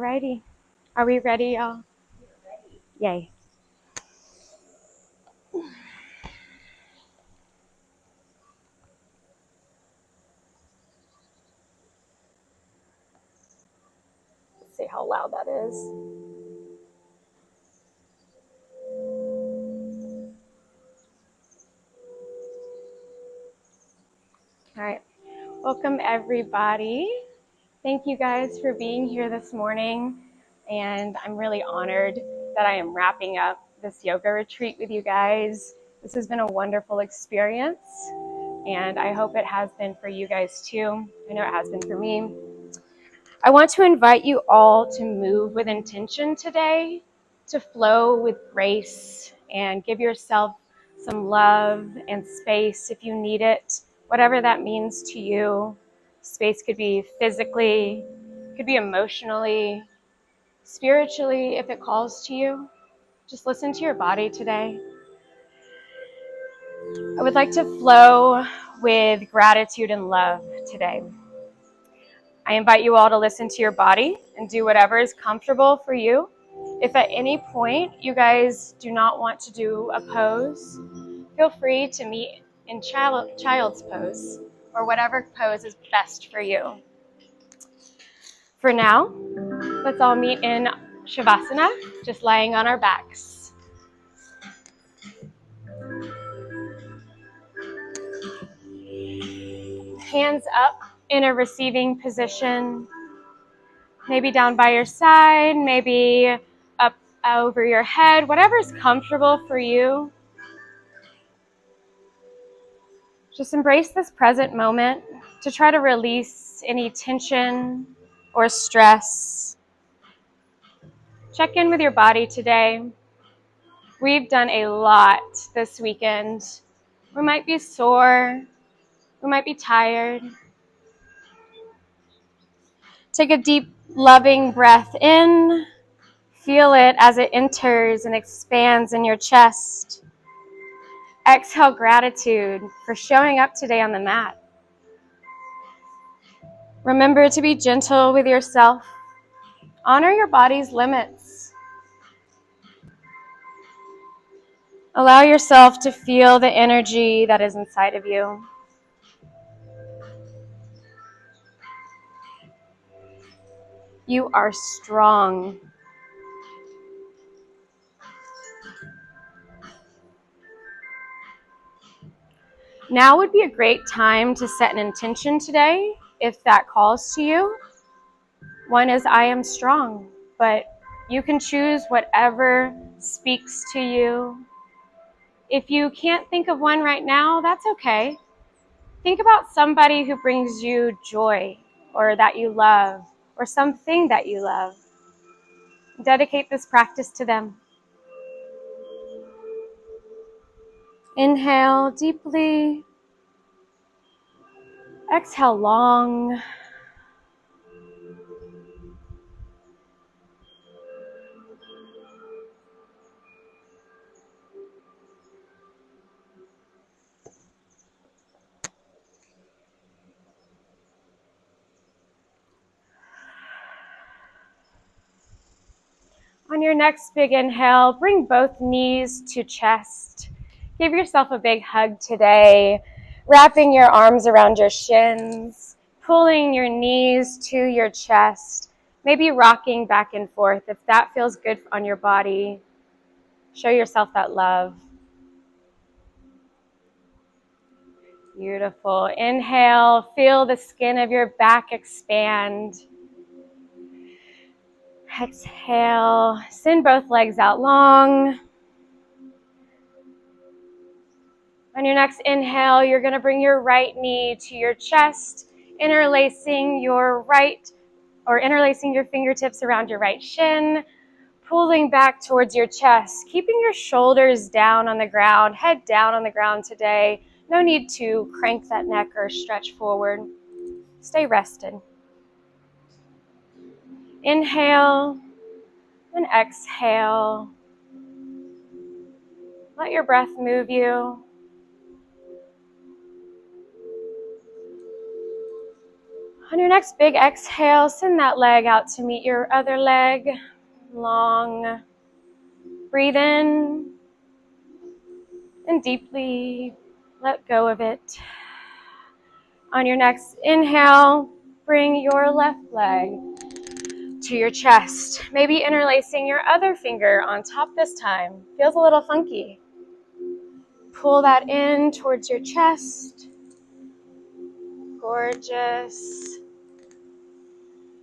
Alrighty. Are we ready, y'all? Yay. Let's see how loud that is. All right. Welcome, everybody. Thank you guys for being here this morning. And I'm really honored that I am wrapping up this yoga retreat with you guys. This has been a wonderful experience, and I hope it has been for you guys too. I know it has been for me. I want to invite you all to move with intention today, to flow with grace, and give yourself some love and space if you need it, whatever that means to you. Space could be physically, could be emotionally, spiritually, if it calls to you. Just listen to your body today. I would like to flow with gratitude and love today. I invite you all to listen to your body and do whatever is comfortable for you. If at any point you guys do not want to do a pose, feel free to meet in child's pose or whatever pose is best for you. For now, let's all meet in Shavasana, just lying on our backs. Hands up in a receiving position, maybe down by your side, maybe up over your head, whatever's comfortable for you. Just embrace this present moment to try to release any tension or stress. Check in with your body today. We've done a lot this weekend. We might be sore. We might be tired. Take a deep, loving breath in. Feel it as it enters and expands in your chest. Exhale gratitude for showing up today on the mat. Remember to be gentle with yourself. Honor your body's limits. Allow yourself to feel the energy that is inside of you. You are strong. Now would be a great time to set an intention today, if that calls to you. One is, I am strong, but you can choose whatever speaks to you. If you can't think of one right now, that's okay. Think about somebody who brings you joy, or that you love, or something that you love. Dedicate this practice to them. Inhale deeply. Exhale long. On your next big inhale, bring both knees to chest. Give yourself a big hug today, wrapping your arms around your shins, pulling your knees to your chest, maybe rocking back and forth if that feels good on your body. Show yourself that love. Beautiful. Inhale, feel the skin of your back expand. Exhale, send both legs out long. On your next inhale, you're going to bring your right knee to your chest, interlacing your fingertips around your right shin, pulling back towards your chest, keeping your shoulders down on the ground, head down on the ground today. No need to crank that neck or stretch forward. Stay rested. Inhale and exhale. Let your breath move you. On your next big exhale, send that leg out to meet your other leg. Long. Breathe in and deeply let go of it. On your next inhale, bring your left leg to your chest. Maybe interlacing your other finger on top this time. Feels a little funky. Pull that in towards your chest. Gorgeous.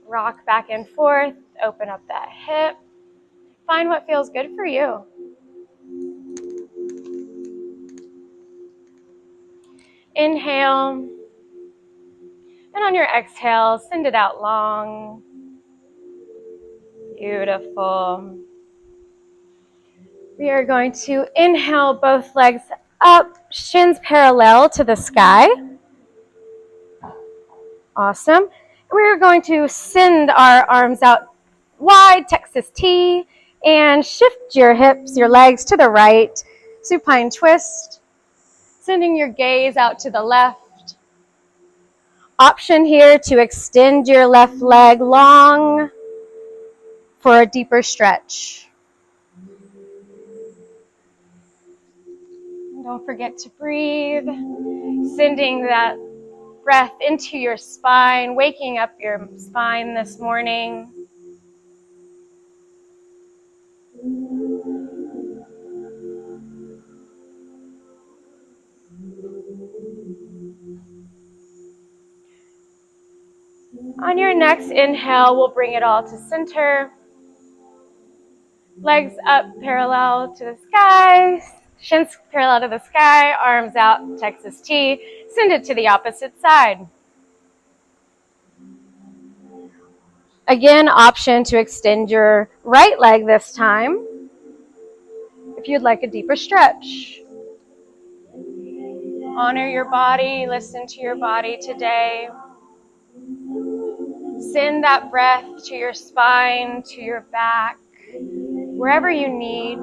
Rock back and forth. Open up that hip. Find what feels good for you. Inhale. And on your exhale, send it out long. Beautiful. We are going to inhale both legs up, shins parallel to the sky. Awesome. We are going to send our arms out wide, Texas T, and shift your hips, your legs to the right, supine twist, sending your gaze out to the left. Option here to extend your left leg long for a deeper stretch. Don't forget to breathe, sending that breath into your spine, waking up your spine this morning. On your next inhale, we'll bring it all to center. Legs up parallel to the sky, shins parallel to the sky, arms out, Texas T. Send it to the opposite side. Again, option to extend your right leg this time if you'd like a deeper stretch. Honor your body, listen to your body today. Send that breath to your spine, to your back, wherever you need.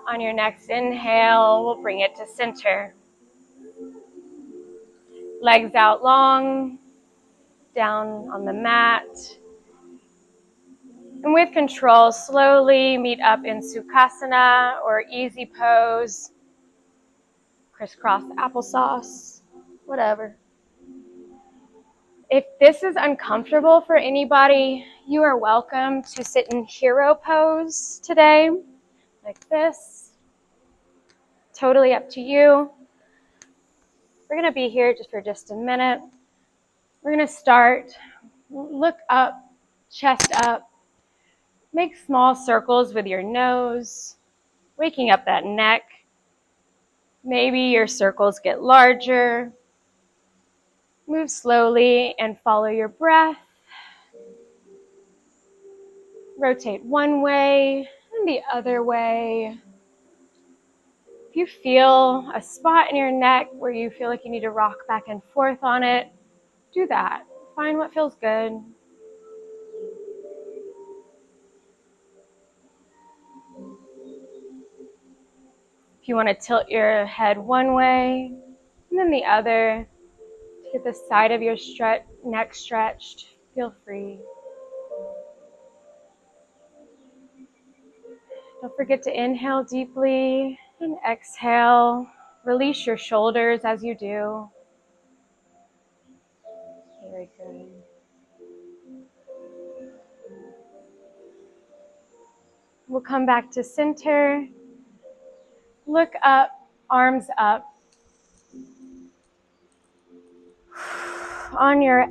On your next inhale, we'll bring it to center. Legs out long, down on the mat. And with control, slowly meet up in Sukhasana or easy pose, crisscross applesauce, whatever. If this is uncomfortable for anybody, you are welcome to sit in hero pose today, like this. Totally up to you. We're going to be here just for a minute. We're going to start. Look up, chest up. Make small circles with your nose, waking up that neck. Maybe your circles get larger. Move slowly and follow your breath. Rotate one way and the other way. If you feel a spot in your neck where you feel like you need to rock back and forth on it, do that. Find what feels good. If you want to tilt your head one way and then the other, to get the side of your neck stretched, feel free. Don't forget to inhale deeply and exhale. Release your shoulders as you do. Very good. We'll come back to center. Look up, arms up. On your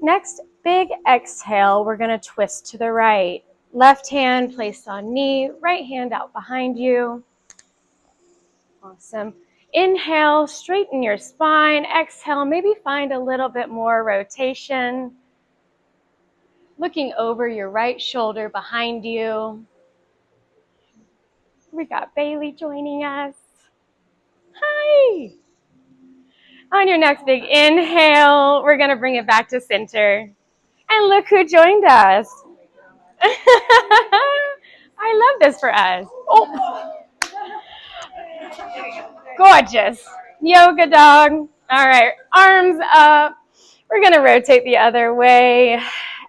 next big exhale, we're going to twist to the right. Left hand placed on knee, right hand out behind you. Awesome. Inhale, straighten your spine. Exhale, maybe find a little bit more rotation. Looking over your right shoulder behind you. We got Bailey joining us. Hi. On your next big inhale, we're going to bring it back to center. And look who joined us. I I love this for us. Oh, gorgeous. Yoga dog. All right, arms up. We're going to rotate the other way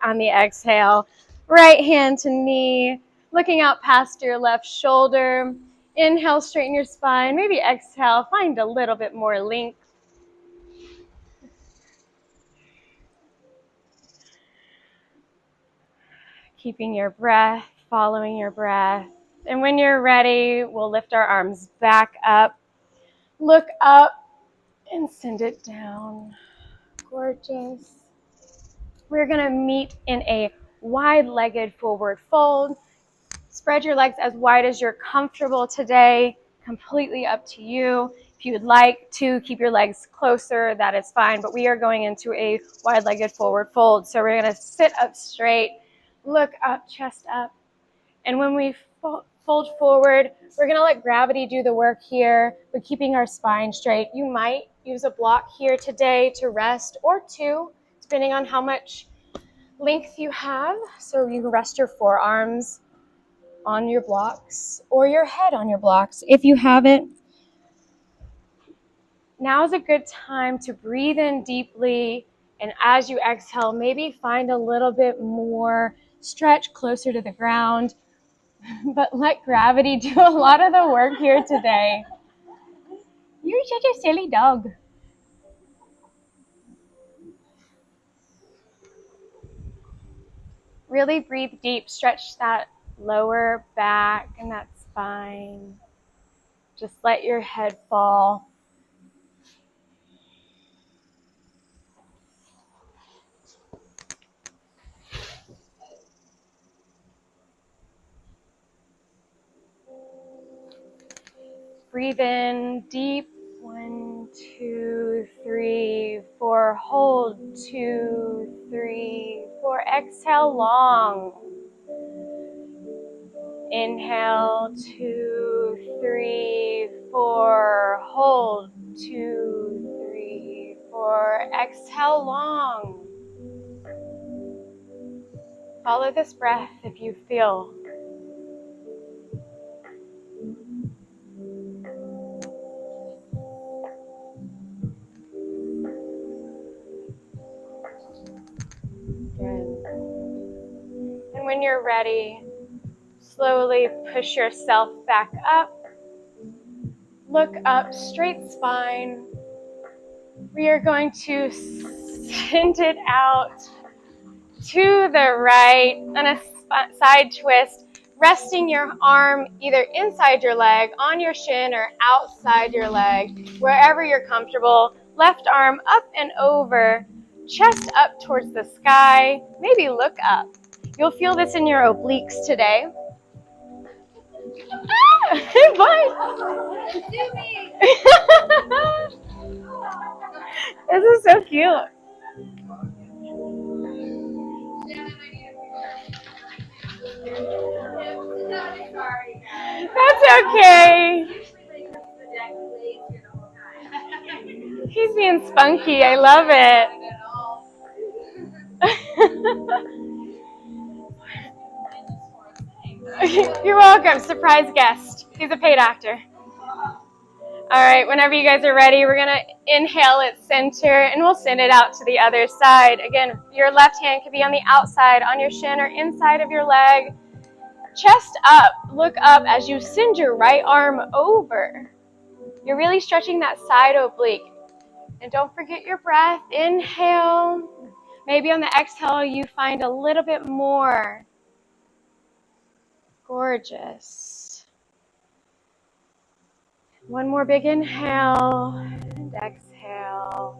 on the exhale. Right hand to knee, looking out past your left shoulder. Inhale, straighten your spine. Maybe exhale, find a little bit more length. Keeping your breath, following your breath. And when you're ready, we'll lift our arms back up. Look up and send it down. Gorgeous. We're going to meet in a wide-legged forward fold. Spread your legs as wide as you're comfortable today. Completely up to you. If you would like to keep your legs closer, that is fine. But we are going into a wide-legged forward fold. So we're going to sit up straight, look up, chest up. And when we fold forward, we're going to let gravity do the work here, but keeping our spine straight. You might use a block here today to rest, or two, depending on how much length you have. So you can rest your forearms on your blocks or your head on your blocks if you haven't. Now is a good time to breathe in deeply, and as you exhale, maybe find a little bit more stretch closer to the ground. But let gravity do a lot of the work here today. You're such a silly dog. Really breathe deep. Stretch that lower back and that spine. Just let your head fall. Breathe in deep. 1, 2, 3, 4. Hold. 2, 3, 4. Exhale long. Inhale. 2, 3, 4. Hold. 2, 3, 4. Exhale long. Follow this breath if you feel. Good. And when you're ready, slowly push yourself back up. Look up, straight spine. We are going to send it out to the right on a side twist, resting your arm either inside your leg, on your shin, or outside your leg, wherever you're comfortable. Left arm up and over, chest up towards the sky. Maybe look up. You'll feel this in your obliques today. Bye. This is so cute. That's okay. He's being spunky. I love it. You're welcome. Surprise guest. He's a paid actor. All right, whenever you guys are ready, we're going to inhale at center, and we'll send it out to the other side. Again, your left hand could be on the outside, on your shin, or inside of your leg. Chest up. Look up as you send your right arm over. You're really stretching that side oblique. And don't forget your breath. Inhale. Maybe on the exhale, you find a little bit more. Gorgeous. One more big inhale and exhale.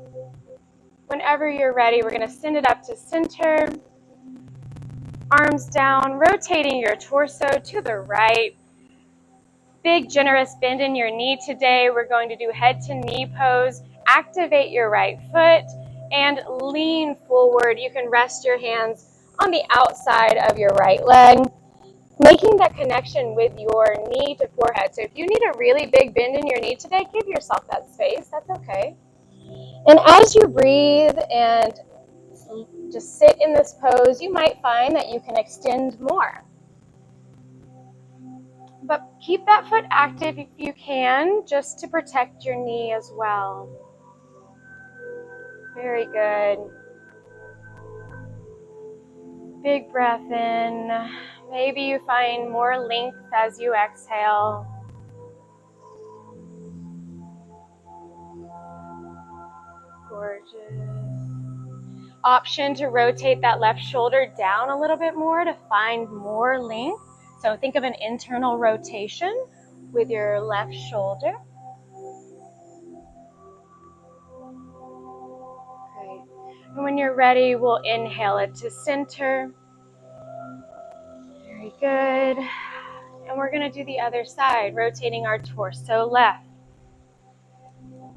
Whenever you're ready, we're going to send it up to center. Arms down, rotating your torso to the right. Big, generous bend in your knee today. We're going to do head to knee pose. Activate your right foot and lean forward. You can rest your hands on the outside of your right leg, making that connection with your knee to forehead. So if you need a really big bend in your knee today, give yourself that space. That's okay. And as you breathe and just sit in this pose, you might find that you can extend more. But keep that foot active if you can, just to protect your knee as well. Very good. Big breath in. Maybe you find more length as you exhale. Gorgeous. Option to rotate that left shoulder down a little bit more to find more length. So think of an internal rotation with your left shoulder. Great. And when you're ready, we'll inhale it to center. Very good. And we're going to do the other side, rotating our torso left.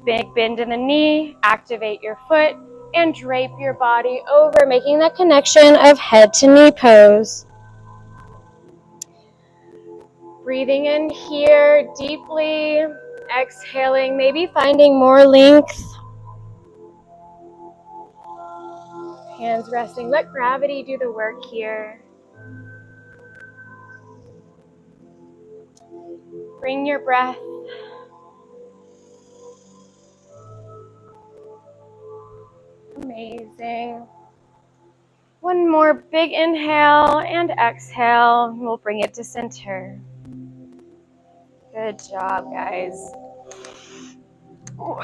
Big bend in the knee, activate your foot, and drape your body over, making that connection of head to knee pose. Breathing in here deeply, exhaling, maybe finding more length. Hands resting. Let gravity do the work here. Bring your breath. Amazing. One more big inhale and exhale. We'll bring it to center. Good job, guys. Ooh.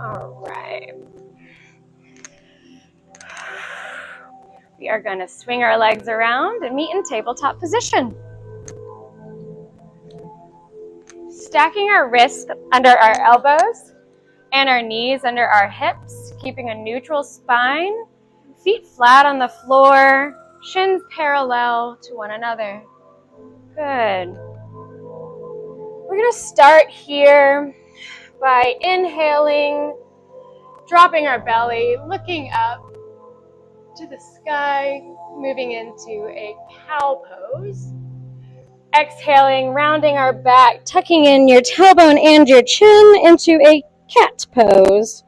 All right. We are going to swing our legs around and meet in tabletop position. Stacking our wrists under our elbows and our knees under our hips, keeping a neutral spine, feet flat on the floor, shins parallel to one another. Good. We're going to start here by inhaling, dropping our belly, looking up to the sky, moving into a cow pose. Exhaling, rounding our back, tucking in your tailbone and your chin into a cat pose.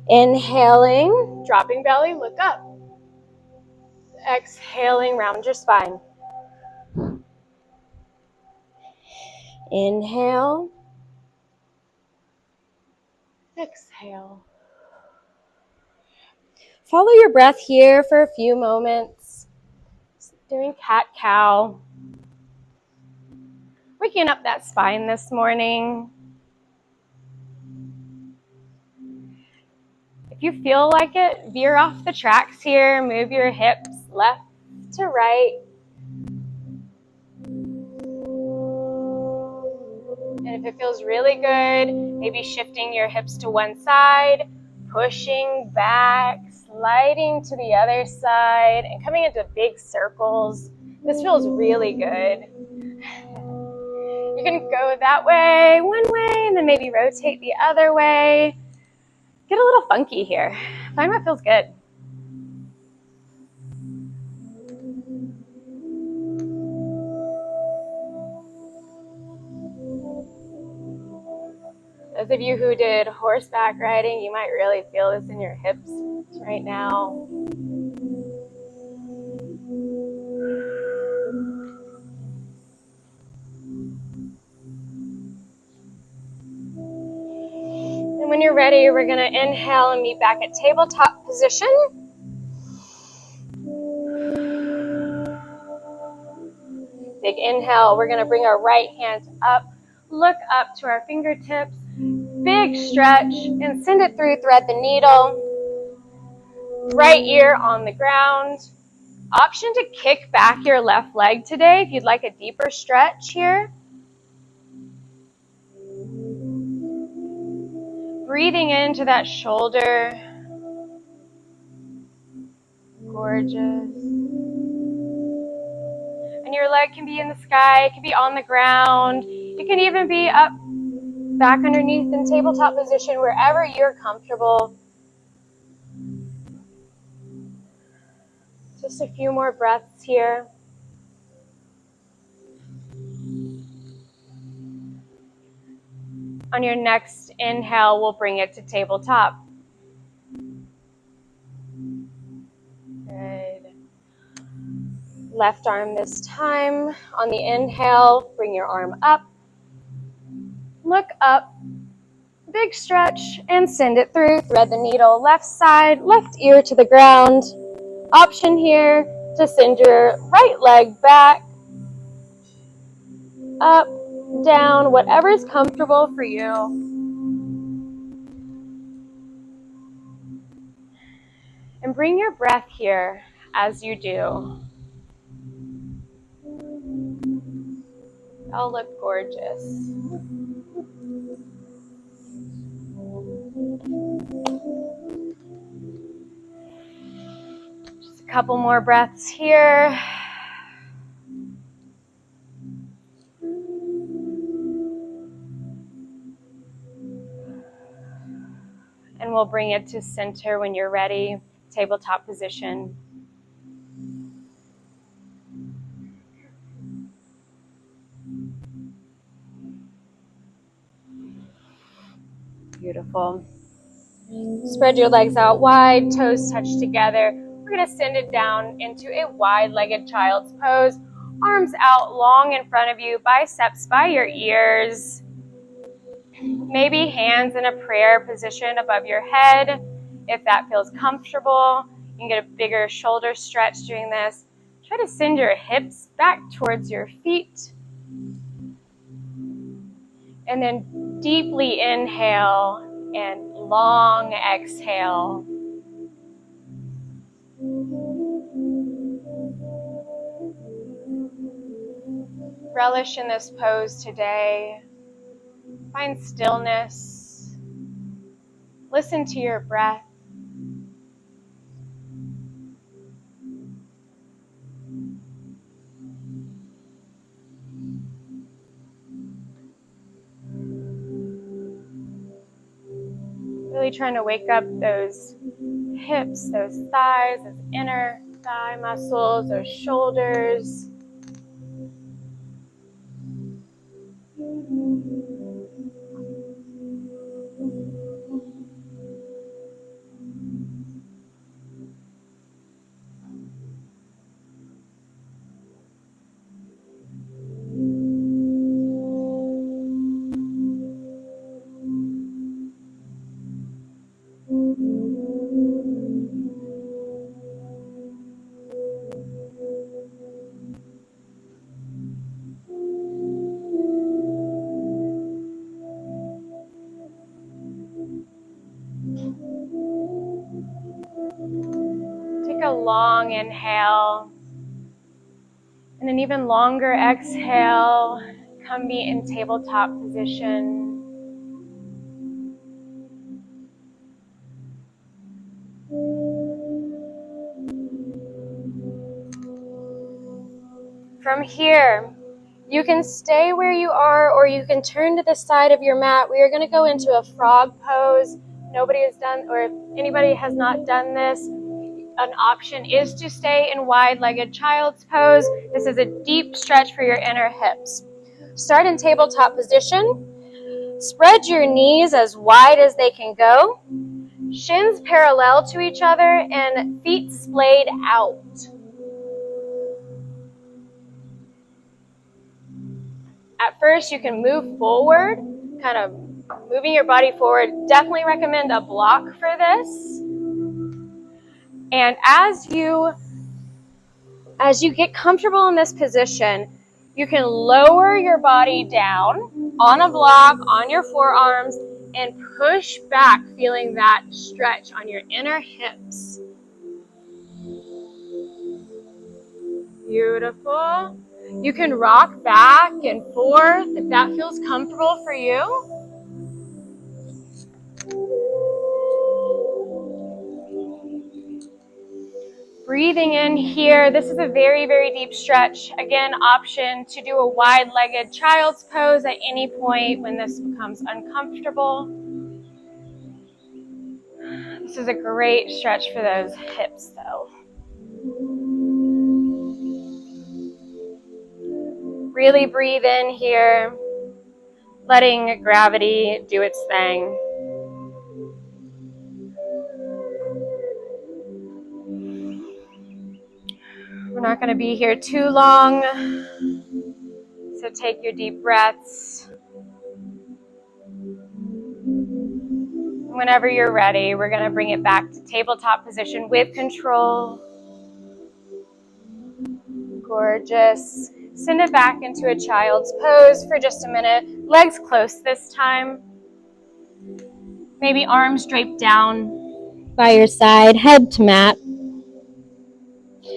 Inhaling, dropping belly, look up. Exhaling, round your spine. Inhale. Exhale. Follow your breath here for a few moments. Doing cat-cow. Waking up that spine this morning. If you feel like it, veer off the tracks here. Move your hips left to right. And if it feels really good, maybe shifting your hips to one side, pushing back, sliding to the other side, and coming into big circles. This feels really good. You can go that way, one way, and then maybe rotate the other way. Get a little funky here. Find what feels good. Those of you who did horseback riding, you might really feel this in your hips right now. And when you're ready, we're going to inhale and meet back at tabletop position. Big inhale. We're going to bring our right hand up, look up to our fingertips. Big stretch and send it through, thread the needle. Right ear on the ground. Option to kick back your left leg today if you'd like a deeper stretch here. Breathing into that shoulder. Gorgeous. And your leg can be in the sky, it can be on the ground. It can even be up back underneath in tabletop position, wherever you're comfortable. Just a few more breaths here. On your next inhale, we'll bring it to tabletop. Good. Left arm this time. On the inhale, bring your arm up. Look up. Big stretch and send it through. Thread the needle left side, left ear to the ground. Option here to send your right leg back, up, down, whatever is comfortable for you. And bring your breath here as you do. Y'all look gorgeous. Just a couple more breaths here. And we'll bring it to center when you're ready. Tabletop position. Beautiful. Spread your legs out wide, toes touch together. We're going to send it down into a wide-legged child's pose. Arms out long in front of you, biceps by your ears. Maybe hands in a prayer position above your head. If that feels comfortable, you can get a bigger shoulder stretch doing this. Try to send your hips back towards your feet. And then deeply inhale and long exhale. Relish in this pose today. Find stillness. Listen to your breath. Really trying to wake up those hips, those thighs, those inner thigh muscles, those shoulders. Take a long inhale, and an even longer exhale. Come be in tabletop position. From here, you can stay where you are, or you can turn to the side of your mat. We are going to go into a frog pose. Nobody has done, or if anybody has not done this, an option is to stay in wide-legged child's pose. This is a deep stretch for your inner hips. Start in tabletop position. Spread your knees as wide as they can go. Shins parallel to each other and feet splayed out. At first, you can move forward, kind of moving your body forward. Definitely recommend a block for this. And as you get comfortable in this position, you can lower your body down on a block, on your forearms, and push back, feeling that stretch on your inner hips. Beautiful. You can rock back and forth if that feels comfortable for you. Breathing in here. This is a very, very deep stretch. Again, option to do a wide-legged child's pose at any point when this becomes uncomfortable. This is a great stretch for those hips, though. Really breathe in here, letting gravity do its thing. We're not going to be here too long, so take your deep breaths. Whenever you're ready, we're going to bring it back to tabletop position with control. Gorgeous. Send it back into a child's pose for just a minute. Legs close this time. Maybe arms draped down by your side, head to mat.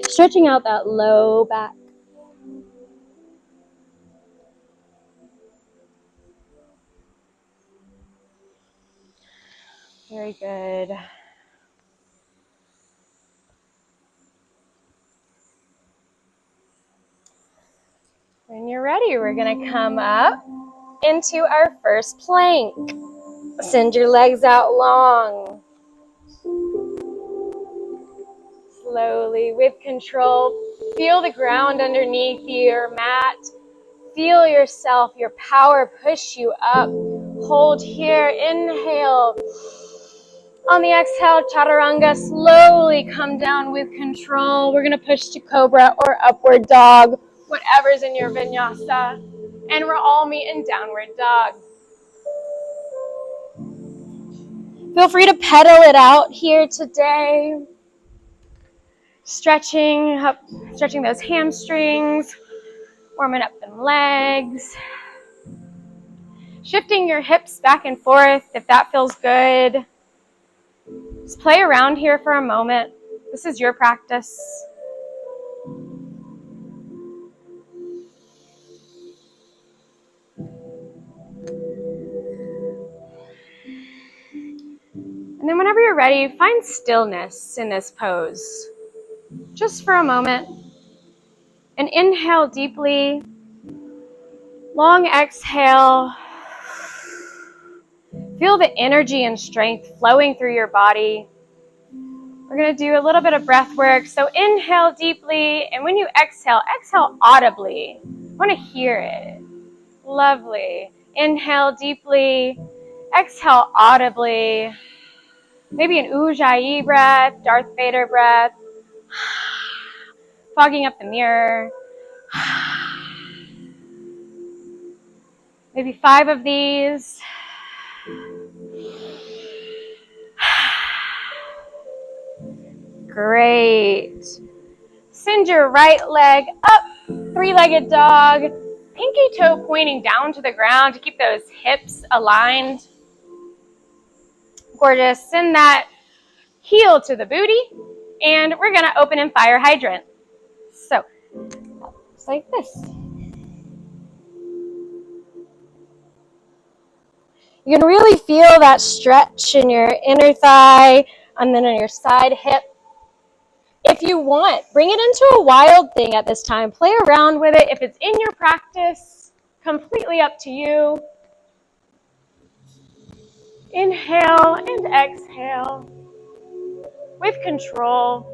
Stretching out that low back. Very good. When you're ready, we're going to come up into our first plank. Send your legs out long. Slowly, with control, feel the ground underneath your mat. Feel yourself, your power push you up. Hold here, inhale. On the exhale, chaturanga, slowly come down with control. We're going to push to cobra or upward dog, whatever's in your vinyasa. And we're all meeting downward dog. Feel free to pedal it out here today. Stretching those hamstrings, warming up them legs. Shifting your hips back and forth if that feels good. Just play around here for a moment. This is your practice. And then whenever you're ready, find stillness in this pose. Just for a moment. And inhale deeply. Long exhale. Feel the energy and strength flowing through your body. We're going to do a little bit of breath work. So inhale deeply, and when you exhale, exhale audibly. I want to hear it. Lovely. Inhale deeply, exhale audibly. Maybe an Ujjayi breath, Darth Vader breath. Fogging up the mirror. Maybe 5 of these. Great. Send your right leg up, 3-legged dog. Pinky toe pointing down to the ground to keep those hips aligned. Gorgeous. Send that heel to the booty. And we're going to open in fire hydrant. So, just like this. You can really feel that stretch in your inner thigh and then on your side hip. If you want, bring it into a wild thing at this time. Play around with it. If it's in your practice, completely up to you. Inhale and exhale with control.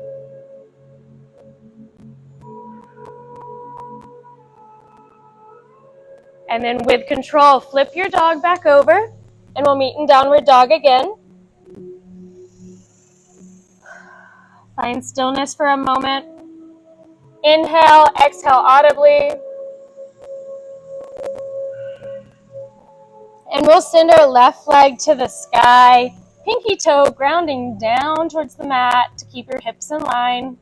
And then with control, flip your dog back over and we'll meet in downward dog again. Find stillness for a moment. Inhale, exhale audibly. And we'll send our left leg to the sky, pinky toe grounding down towards the mat to keep your hips in line.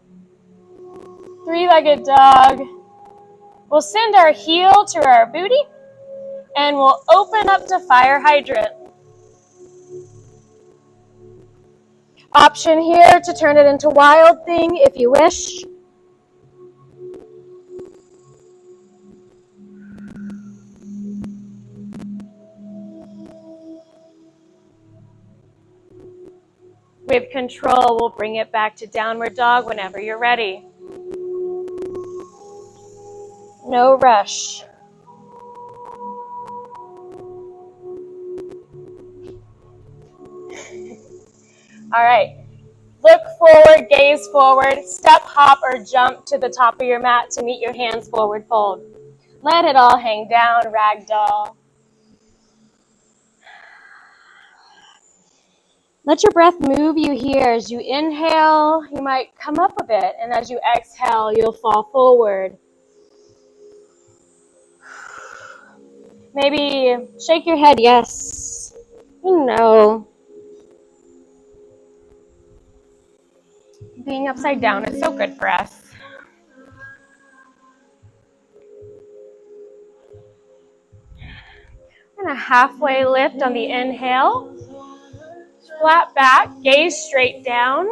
3-legged dog. We'll send our heel to our booty, and we'll open up to fire hydrant. Option here to turn it into wild thing if you wish. With control, we'll bring it back to downward dog whenever you're ready. No rush. All right. Look forward, gaze forward, step, hop, or jump to the top of your mat to meet your hands forward fold. Let it all hang down, ragdoll. Let your breath move you here. As you inhale, you might come up a bit, and as you exhale, you'll fall forward. Maybe shake your head, yes. No. Being upside down is so good for us. And a halfway lift on the inhale. Flat back, gaze straight down,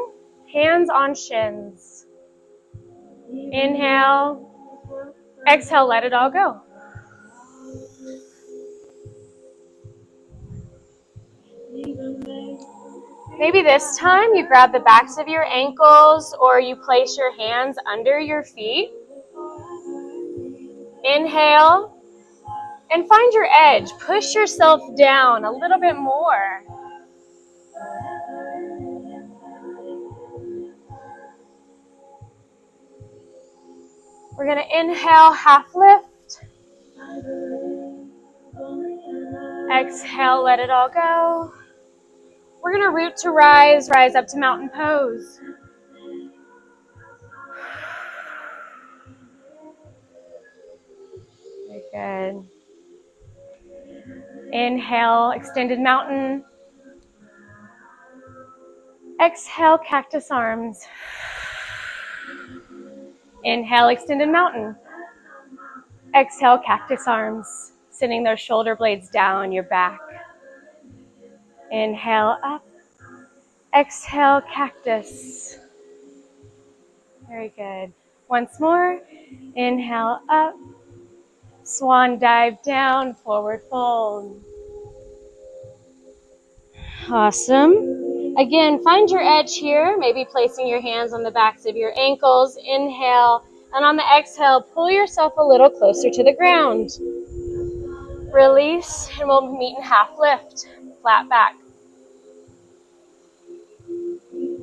hands on shins. Inhale, exhale, let it all go. Maybe this time you grab the backs of your ankles or you place your hands under your feet. Inhale and find your edge. Push yourself down a little bit more. We're going to inhale, half lift. Exhale, let it all go. We're going to root to rise up to mountain pose. Very good. Inhale, extended mountain. Exhale, cactus arms. Inhale, extended mountain. Exhale, cactus arms. Sending those shoulder blades down your back. Inhale, up. Exhale, cactus. Very good. Once more. Inhale, up. Swan dive down, forward fold. Awesome. Again, find your edge here, maybe placing your hands on the backs of your ankles. Inhale, and on the exhale, pull yourself a little closer to the ground. Release, and we'll meet in half lift, flat back.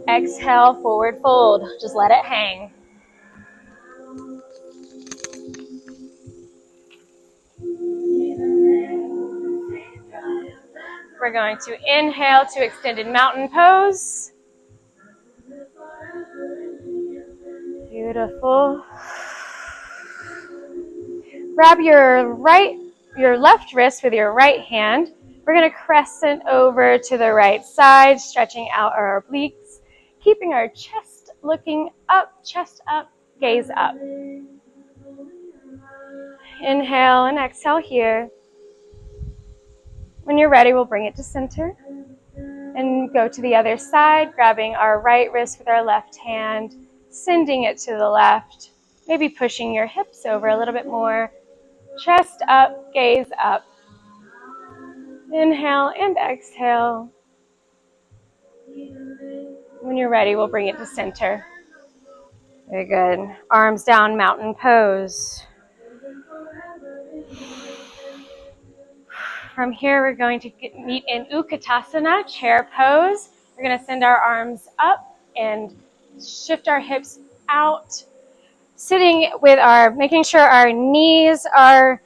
Exhale, forward fold. Just let it hang. We're going to inhale to extended mountain pose. Beautiful. Grab your left wrist with your right hand. We're going to crescent over to the right side, stretching out our obliques, keeping our chest looking up, chest up, gaze up. Inhale and exhale here. When you're ready, we'll bring it to center and go to the other side, grabbing our right wrist with our left hand, sending it to the left, maybe pushing your hips over a little bit more. Chest up, gaze up. Inhale and exhale. When you're ready, we'll bring it to center. Very good. Arms down, mountain pose. From here, we're going to meet in Utkatasana, chair pose. We're going to send our arms up and shift our hips out. Sitting with making sure our knees are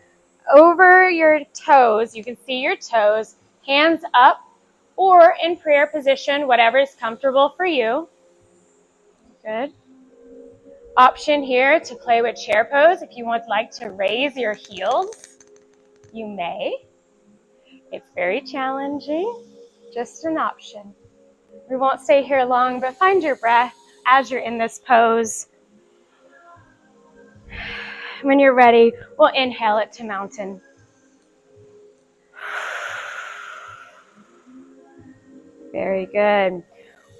over your toes. You can see your toes, hands up, or in prayer position, whatever is comfortable for you. Good. Option here to play with chair pose. If you would like to raise your heels, you may. It's very challenging, just an option. We won't stay here long, but find your breath as you're in this pose. When you're ready, we'll inhale it to mountain. Very good.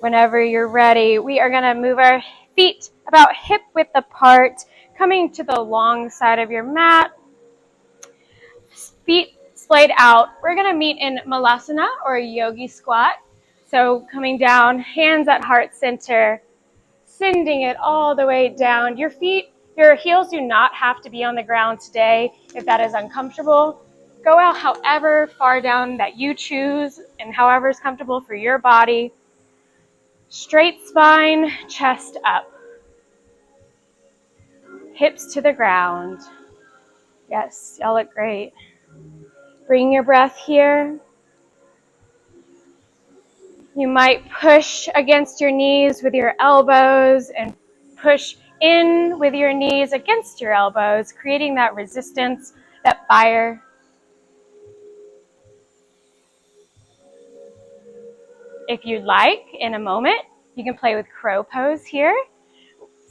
Whenever you're ready, we are going to move our feet about hip width apart, coming to the long side of your mat. Feet splayed out. We're going to meet in Malasana or yogi squat. So coming down, hands at heart center, sending it all the way down. Your heels do not have to be on the ground today if that is uncomfortable. Go out however far down that you choose and however is comfortable for your body. Straight spine, chest up. Hips to the ground. Yes, y'all look great. Bring your breath here. You might push against your knees with your elbows and push in with your knees against your elbows, creating that resistance, that fire. If you'd like, in a moment, you can play with crow pose here.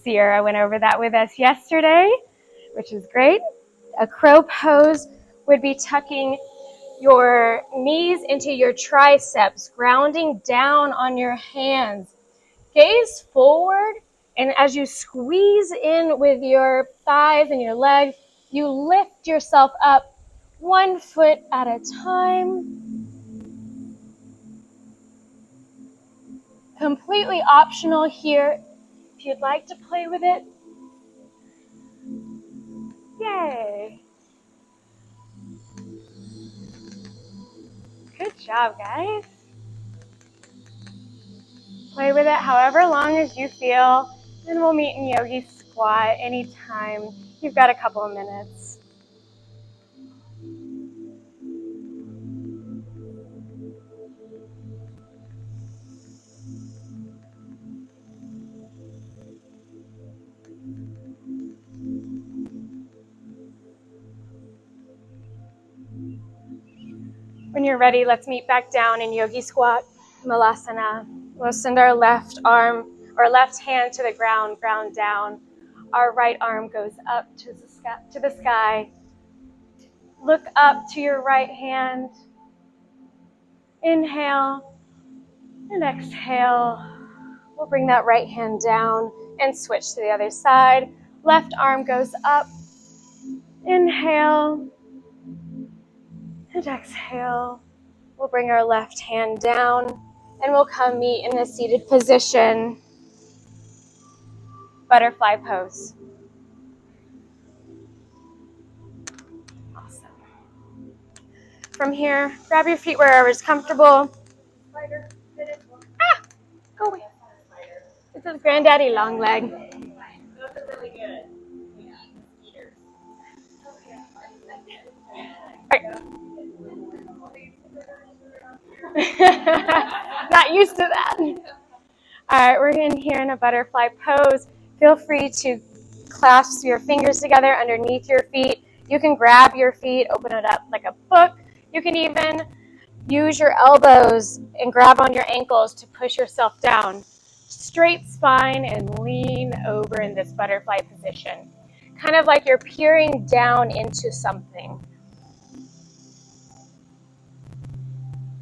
Sierra went over that with us yesterday, which is great. A crow pose would be tucking your knees into your triceps, grounding down on your hands. Gaze forward, and as you squeeze in with your thighs and your legs, you lift yourself up 1 foot at a time. Completely optional here. If you'd like to play with it, yay. Good job, guys. Play with it however long as you feel, and we'll meet in yogi squat anytime. You've got a couple of minutes. When you're ready, let's meet back down in yogi squat, malasana. We'll send our left arm or left hand to the ground, ground down. Our right arm goes up to the sky. Look up to your right hand. Inhale and exhale. We'll bring that right hand down and switch to the other side. Left arm goes up. Inhale and exhale. We'll bring our left hand down and we'll come meet in a seated position. Butterfly pose. Awesome. From here, grab your feet wherever is comfortable. Ah, go away. This is Granddaddy Long Leg. Those are really good. Not used to that. All right, we're in here in a butterfly pose. Feel free to clasp your fingers together underneath your feet. You can grab your feet, open it up like a book. You can even use your elbows and grab on your ankles to push yourself down. Straight spine and lean over in this butterfly position. Kind of like you're peering down into something.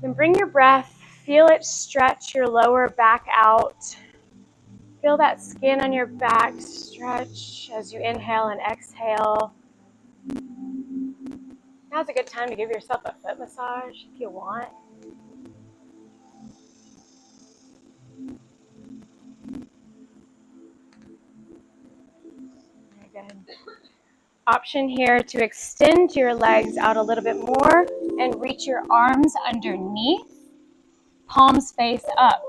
Then bring your breath, feel it stretch your lower back out. Feel that skin on your back stretch as you inhale and exhale. Now's a good time to give yourself a foot massage if you want. Very good. Option here to extend your legs out a little bit more and reach your arms underneath, palms face up.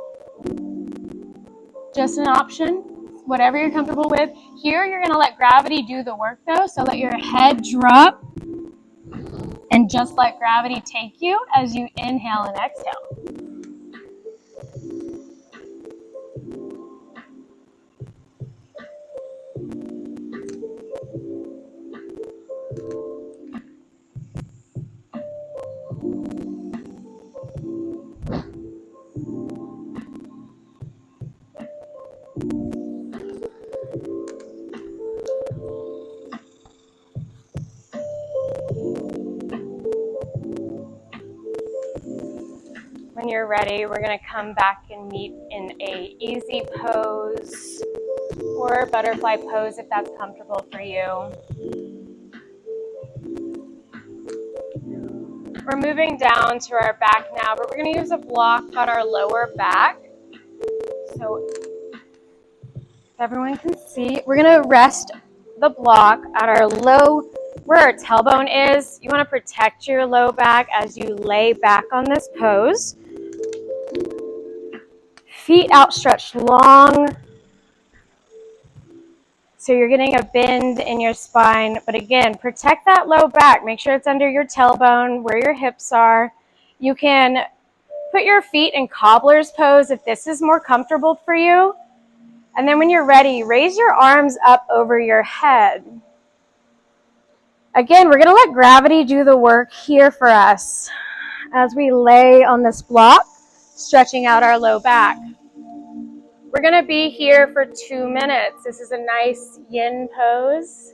Just an option, whatever you're comfortable with. Here you're gonna let gravity do the work though, so let your head drop and just let gravity take you as you inhale and exhale. When you're ready, we're going to come back and meet in a easy pose or butterfly pose if that's comfortable for you. We're moving down to our back now, but we're going to use a block on our lower back. So if everyone can see, we're going to rest the block at our low, where our tailbone is. You want to protect your low back as you lay back on this pose. Feet outstretched long, so you're getting a bend in your spine. But again, protect that low back. Make sure it's under your tailbone, where your hips are. You can Put your feet in cobbler's pose if this is more comfortable for you. And then when you're ready, raise your arms up over your head. Again, we're going to let gravity do the work here for us as we lay on this block, stretching out our low back. We're going to be here for 2 minutes. This is a nice yin pose.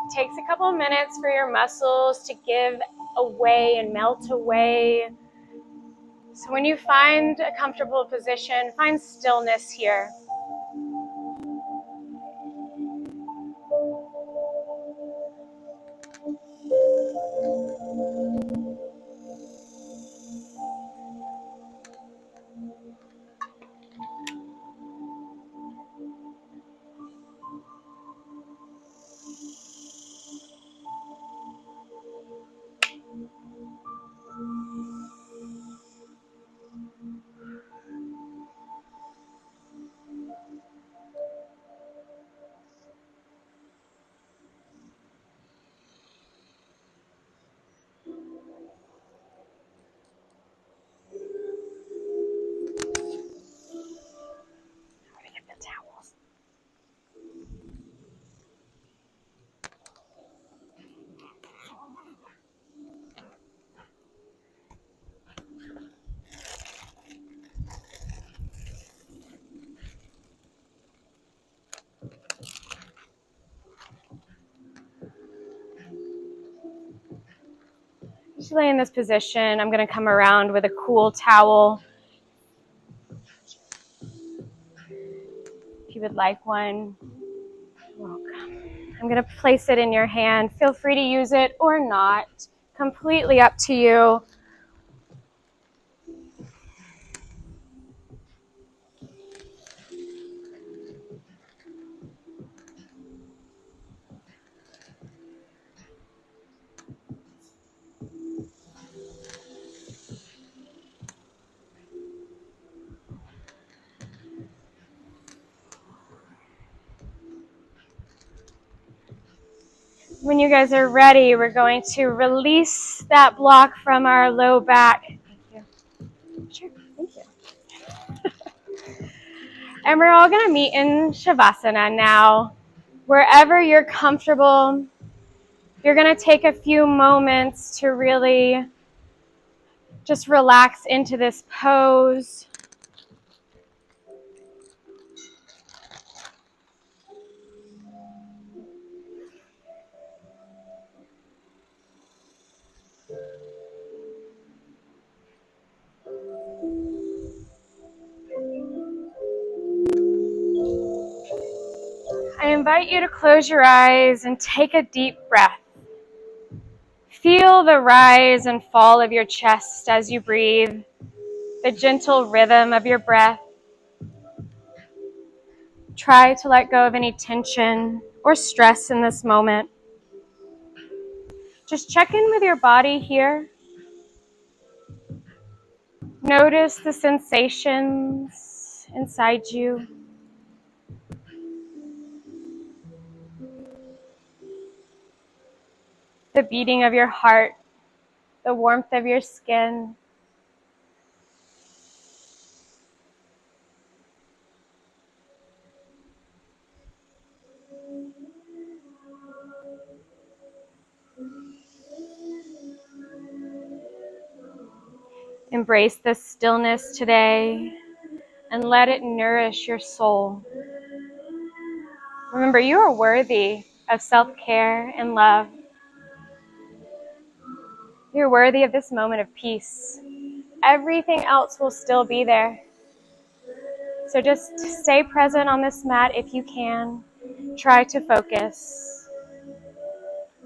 It takes a couple of minutes for your muscles to give away and melt away. So when you find a comfortable position, find stillness here. Just lay in this position. I'm going to come around with a cool towel. If you would like one, welcome. I'm going to place it in your hand. Feel free to use it or not. Completely up to you. When you guys are ready, we're going to release that block from our low back. Thank you. Sure, thank you. And we're all going to meet in Shavasana now. Wherever you're comfortable, you're going to take a few moments to really just relax into this pose. I invite you to close your eyes and take a deep breath. Feel the rise and fall of your chest as you breathe, the gentle rhythm of your breath. Try to let go of any tension or stress in this moment. Just check in with your body here. Notice the sensations inside you. The beating of your heart, the warmth of your skin. Embrace the stillness today and let it nourish your soul. Remember, you are worthy of self-care and love. You're worthy of this moment of peace. Everything else will still be there. So just stay present on this mat if you can. Try to focus.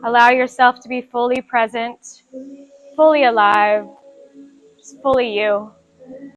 Allow yourself to be fully present, fully alive, just fully you.